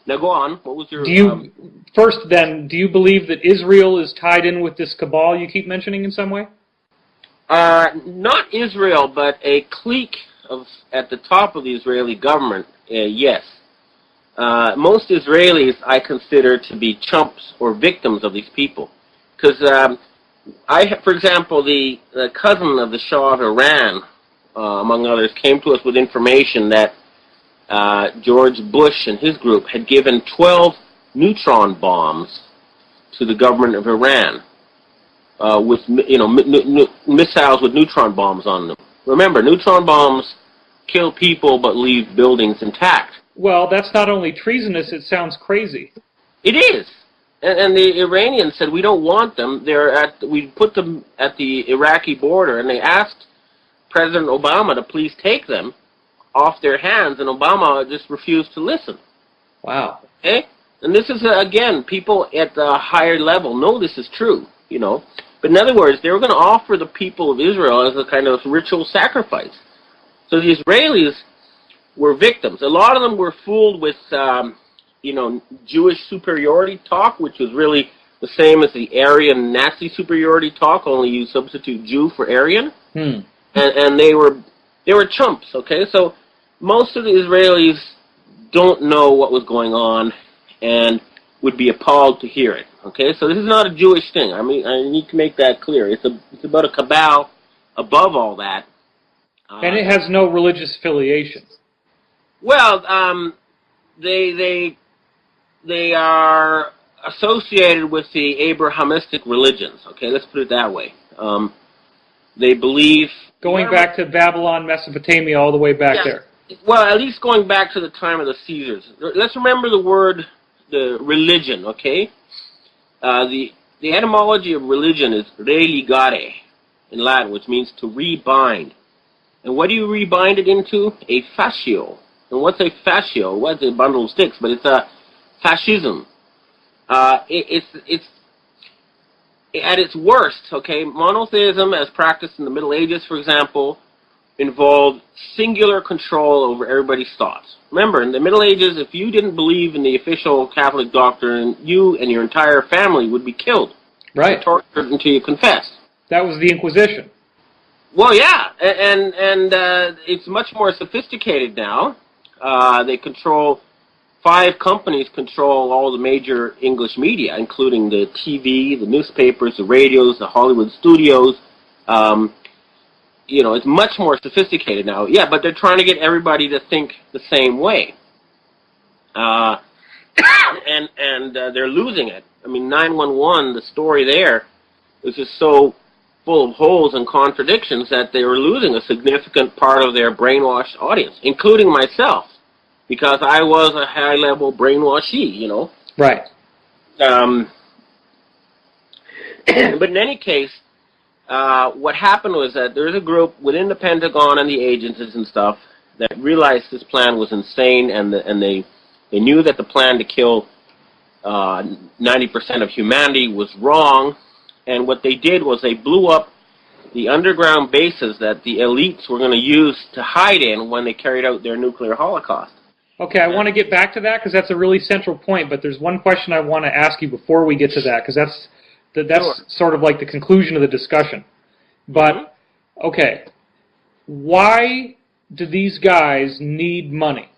Now go on. What was your... First, then, do you believe that Israel is tied in with this cabal you keep mentioning in some way? Not Israel, but a clique at the top of the Israeli government, yes. Most Israelis I consider to be chumps or victims of these people. Because, for example, the cousin of the Shah of Iran, among others, came to us with information that George Bush and his group had given 12 neutron bombs to the government of Iran, with missiles with neutron bombs on them. Remember, neutron bombs kill people but leave buildings intact. Well, that's not only treasonous, it sounds crazy. It is. And the Iranians said, we don't want them. We put them at the Iraqi border, and they asked President Obama to please take them off their hands, and Obama just refused to listen. Wow. Okay? And this is, again, people at the higher level know this is true, you know. But in other words, they were going to offer the people of Israel as a kind of ritual sacrifice. So the Israelis were victims. A lot of them were fooled with, Jewish superiority talk, which was really the same as the Aryan Nazi superiority talk, only you substitute Jew for Aryan. And they were chumps, okay? So most of the Israelis don't know what was going on and would be appalled to hear it, okay? So this is not a Jewish thing. I mean, I need to make that clear. It's about a cabal above all that. And it has no religious affiliation. Well, they are associated with the Abrahamistic religions, okay? Let's put it that way. They believe... Going back to Babylon, Mesopotamia, all the way back there. Well, at least going back to the time of the Caesars. Let's remember the religion, okay? The etymology of religion is religare in Latin, which means to rebind. And what do you rebind it into? A fascio. And what's a fascio? What's a bundle of sticks? But it's a fascism. It's at its worst, okay, monotheism as practiced in the Middle Ages, for example, involved singular control over everybody's thoughts. Remember, in the Middle Ages, if you didn't believe in the official Catholic doctrine, you and your entire family would be killed. Right. Tortured until you confessed. That was the Inquisition. Well, yeah, and it's much more sophisticated now. They control... 5 companies control all the major English media, including the TV, the newspapers, the radios, the Hollywood studios. It's much more sophisticated now. Yeah, but they're trying to get everybody to think the same way. And they're losing it. I mean, 911, the story there is just so full of holes and contradictions that they were losing a significant part of their brainwashed audience, including myself. Because I was a high-level brainwashee, you know. Right. But in any case, what happened was that there's a group within the Pentagon and the agencies and stuff that realized this plan was insane, and they knew that the plan to kill 90% of humanity was wrong. And what they did was they blew up the underground bases that the elites were going to use to hide in when they carried out their nuclear holocaust. Okay, I want to get back to that because that's a really central point, but there's one question I want to ask you before we get to that, because that's Sure. sort of like the conclusion of the discussion. But, okay, why do these guys need money?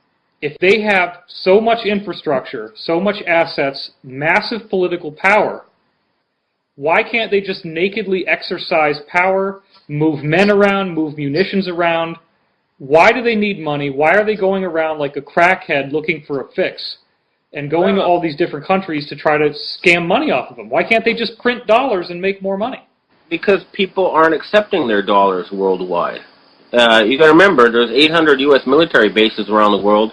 If they have so much infrastructure, so much assets, massive political power, why can't they just nakedly exercise power, move men around, move munitions around? Why do they need money? Why are they going around like a crackhead looking for a fix and going to all these different countries to try to scam money off of them? Why can't they just print dollars and make more money? Because people aren't accepting their dollars worldwide. You got to remember, there's 800 U.S. military bases around the world.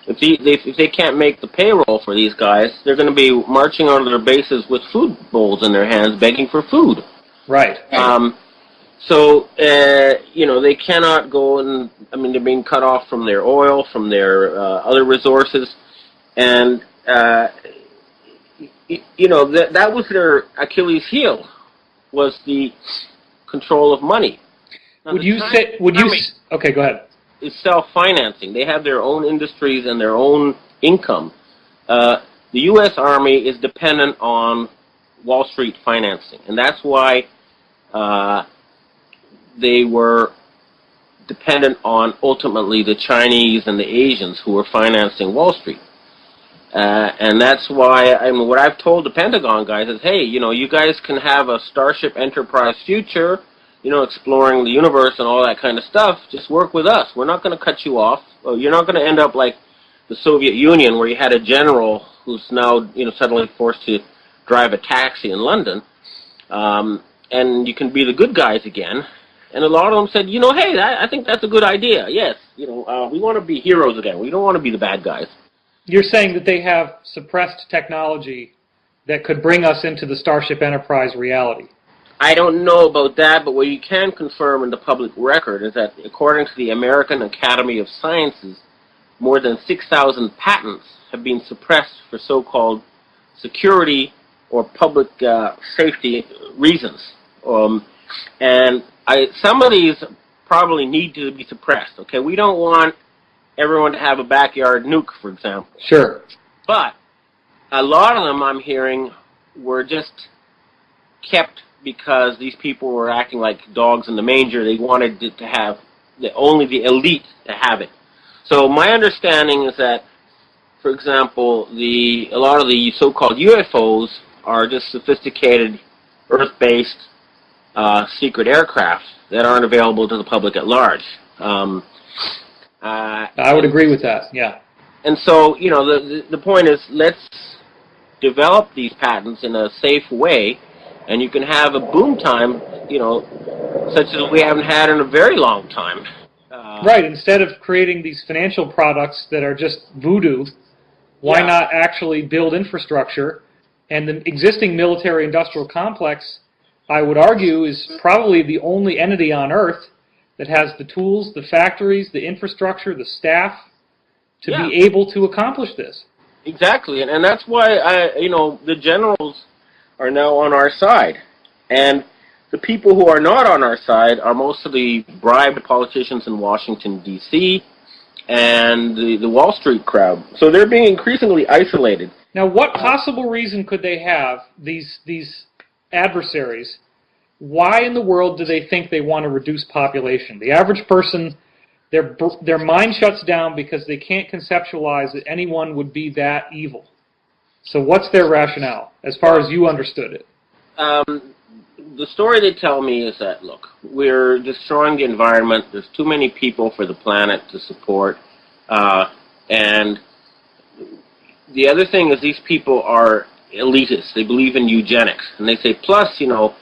If they can't make the payroll for these guys, they're going to be marching out of their bases with food bowls in their hands, begging for food. Right. So, they cannot go and, they're being cut off from their oil, from their other resources. And, that was their Achilles heel, was the control of money. Now, okay, go ahead. Is self-financing. They have their own industries and their own income. the U.S. Army is dependent on Wall Street financing, and that's why they were dependent on, ultimately, the Chinese and the Asians who were financing Wall Street. And that's why, I mean, what I've told the Pentagon guys is, hey, you know, you guys can have a Starship Enterprise future, you know, exploring the universe and all that kind of stuff. Just work with us. We're not going to cut you off. You're not going to end up like the Soviet Union, where you had a general who's now, you know, suddenly forced to drive a taxi in London, and you can be the good guys again. And a lot of them said, you know, hey, I think that's a good idea. Yes, you know, we want to be heroes again. We don't want to be the bad guys. You're saying that they have suppressed technology that could bring us into the Starship Enterprise reality. I don't know about that, but what you can confirm in the public record is that, according to the American Academy of Sciences, more than 6,000 patents have been suppressed for so-called security or public safety reasons. And some of these probably need to be suppressed. Okay, we don't want everyone to have a backyard nuke, for example. Sure. But a lot of them, I'm hearing, were just kept because these people were acting like dogs in the manger. They wanted it to have only the elite to have it. So my understanding is that, for example, a lot of the so-called UFOs are just sophisticated Earth-based secret aircraft that aren't available to the public at large. I would agree with that, yeah. And so, you know, the point is, let's develop these patents in a safe way, and you can have a boom time, you know, such as we haven't had in a very long time. Right, instead of creating these financial products that are just voodoo, why not actually build infrastructure? And the existing military-industrial complex, I would argue, is probably the only entity on Earth that has the tools, the factories, the infrastructure, the staff to be able to accomplish this. Exactly, and that's why, you know, the generals are now on our side. And the people who are not on our side are mostly bribed politicians in Washington, D.C., and the Wall Street crowd. So they're being increasingly isolated. Now, what possible reason could they have, these adversaries? Why in the world do they think they want to reduce population? The average person, their mind shuts down because they can't conceptualize that anyone would be that evil. So what's their rationale, as far as you understood it? The story they tell me is that, look, we're destroying the environment. There's too many people for the planet to support. And the other thing is, these people are elitists. They believe in eugenics. And they say, plus, you know,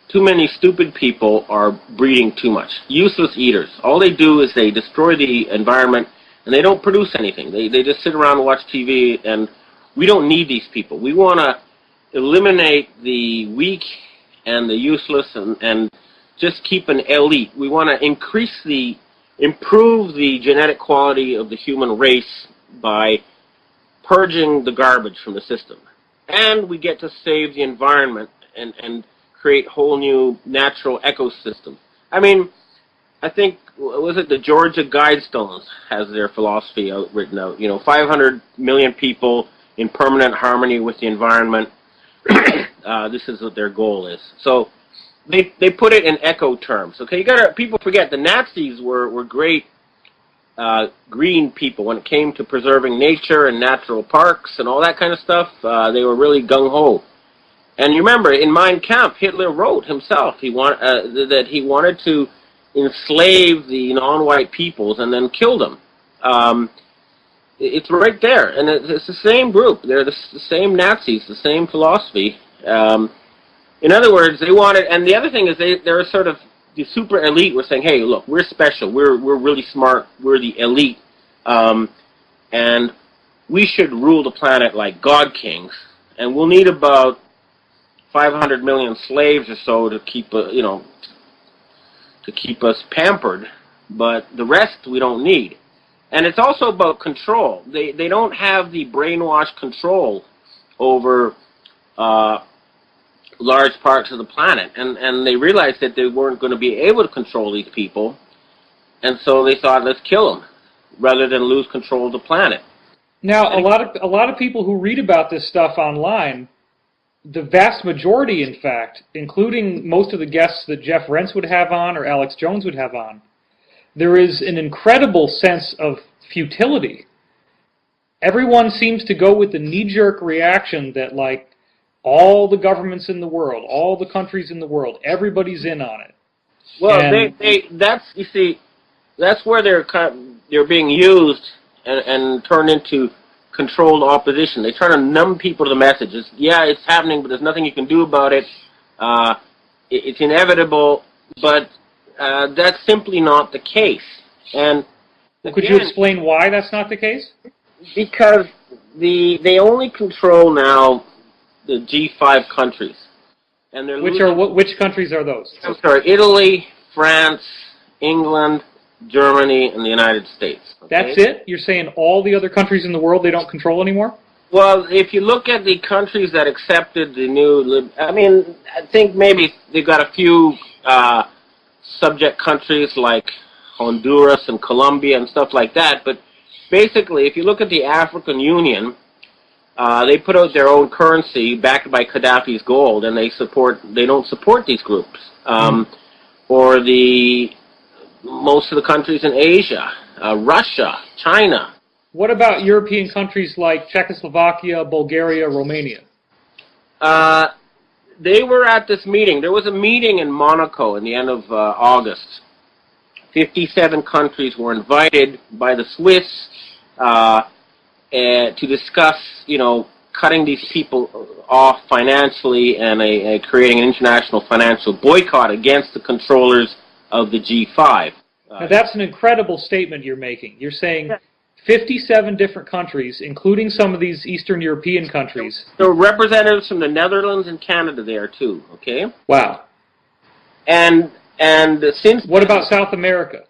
too many stupid people are breeding too much. Useless eaters. All they do is they destroy the environment, and they don't produce anything. They just sit around and watch TV, and we don't need these people. We want to eliminate the weak and the useless and just keep an elite. We want to improve the genetic quality of the human race by purging the garbage from the system. And we get to save the environment and create whole new natural ecosystems. I mean, I think, was it the Georgia Guidestones has their philosophy written out. You know, 500 million people in permanent harmony with the environment. This is what their goal is. So they put it in eco terms. Okay, people forget the Nazis were great green people when it came to preserving nature and natural parks and all that kind of stuff. They were really gung ho. And you remember, in Mein Kampf, Hitler wrote himself that he wanted to enslave the non-white peoples and then kill them. It's right there, and it's the same group. They're the same Nazis, the same philosophy. In other words, they wanted, and the other thing is they're sort of, the super elite were saying, hey, look, we're special, we're really smart, we're the elite, and we should rule the planet like God kings, and we'll need about 500 million slaves or so to keep, to keep us pampered, but the rest we don't need. And it's also about control. They don't have the brainwash control over large parts of the planet. And they realized that they weren't going to be able to control these people. And so they thought, let's kill them, rather than lose control of the planet. Now, a lot of people who read about this stuff online, the vast majority, in fact, including most of the guests that Jeff Rentz would have on or Alex Jones would have on, there is an incredible sense of futility. Everyone seems to go with the knee-jerk reaction that, like, all the governments in the world, all the countries in the world, everybody's in on it. Well, you see, that's where they're being used and turned into controlled opposition. They try to numb people to the message. It's happening, but there's nothing you can do about it. It's inevitable, but that's simply not the case. And could you explain why that's not the case? Because they only control now the G5 countries, and they're which countries are those? I'm sorry, Italy, France, England, Germany, and the United States. Okay? That's it? You're saying all the other countries in the world they don't control anymore? Well, if you look at the countries that accepted the new, I think maybe they've got a few subject countries like Honduras and Colombia and stuff like that, but basically, if you look at the African Union, they put out their own currency backed by Gaddafi's gold, and they don't support these groups. Or most of the countries in Asia, Russia, China. What about European countries like Czechoslovakia, Bulgaria, Romania? They were at this meeting. There was a meeting in Monaco in the end of August. 57 countries were invited by the Swiss to discuss, cutting these people off financially and creating an international financial boycott against the controllers of the G5. Now that's an incredible statement you're making. You're saying 57 different countries, including some of these Eastern European countries. There were representatives from the Netherlands and Canada there too, okay? Wow. And since... What about South America?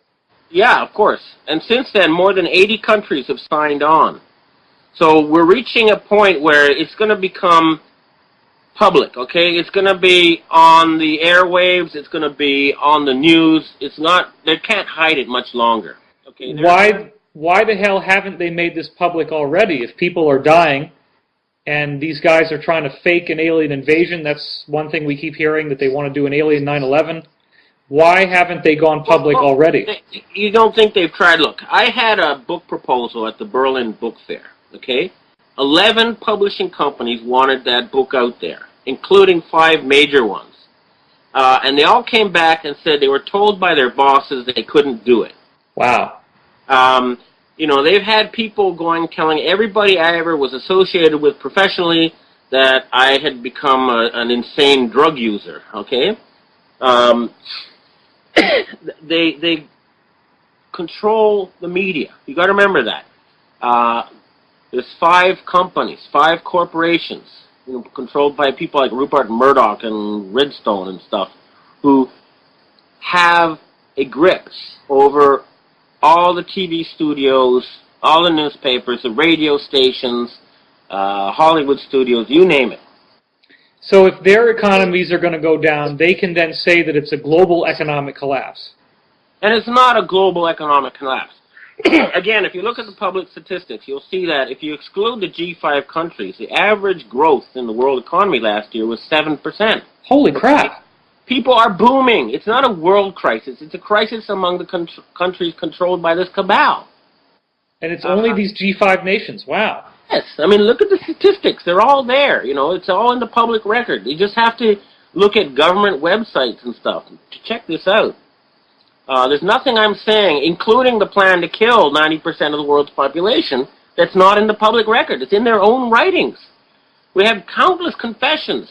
Yeah, of course. And since then, more than 80 countries have signed on. So we're reaching a point where it's going to become public, okay? It's going to be on the airwaves. It's going to be on the news. It's not... They can't hide it much longer, okay? Why the hell haven't they made this public already? If people are dying and these guys are trying to fake an alien invasion, that's one thing we keep hearing, that they want to do an alien 9/11. Why haven't they gone public already? You don't think they've tried? Look, I had a book proposal at the Berlin Book Fair, okay? 11 publishing companies wanted that book out there, including 5 major ones. And they all came back and said they were told by their bosses that they couldn't do it. Wow. They've had people telling everybody I ever was associated with professionally that I had become an insane drug user, okay? They control the media. You got to remember that. There's 5 companies, 5 corporations, controlled by people like Rupert Murdoch and Redstone and stuff, who have a grip over all the TV studios, all the newspapers, the radio stations, Hollywood studios, you name it. So if their economies are going to go down, they can then say that it's a global economic collapse. And it's not a global economic collapse. Again, if you look at the public statistics, you'll see that if you exclude the G5 countries, the average growth in the world economy last year was 7%. Holy crap. People are booming. It's not a world crisis. It's a crisis among the countries controlled by this cabal. And it's only these G5 nations. Wow. Yes. I mean, look at the statistics. They're all there. It's all in the public record. You just have to look at government websites and stuff to check this out. There's nothing I'm saying, including the plan to kill 90% of the world's population, that's not in the public record. It's in their own writings. We have countless confessions.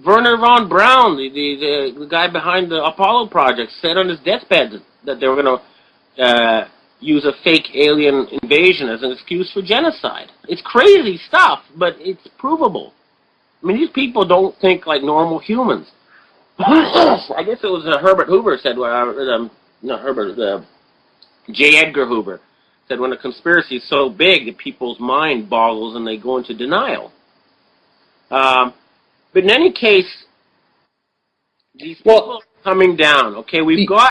Werner von Braun, the guy behind the Apollo project, said on his deathbed that they were going to use a fake alien invasion as an excuse for genocide. It's crazy stuff, but it's provable. I mean, these people don't think like normal humans. I guess it was Herbert Hoover said, not Herbert, J. Edgar Hoover said when a conspiracy is so big that people's mind boggles and they go into denial. But in any case, these people are coming down. Okay, we've got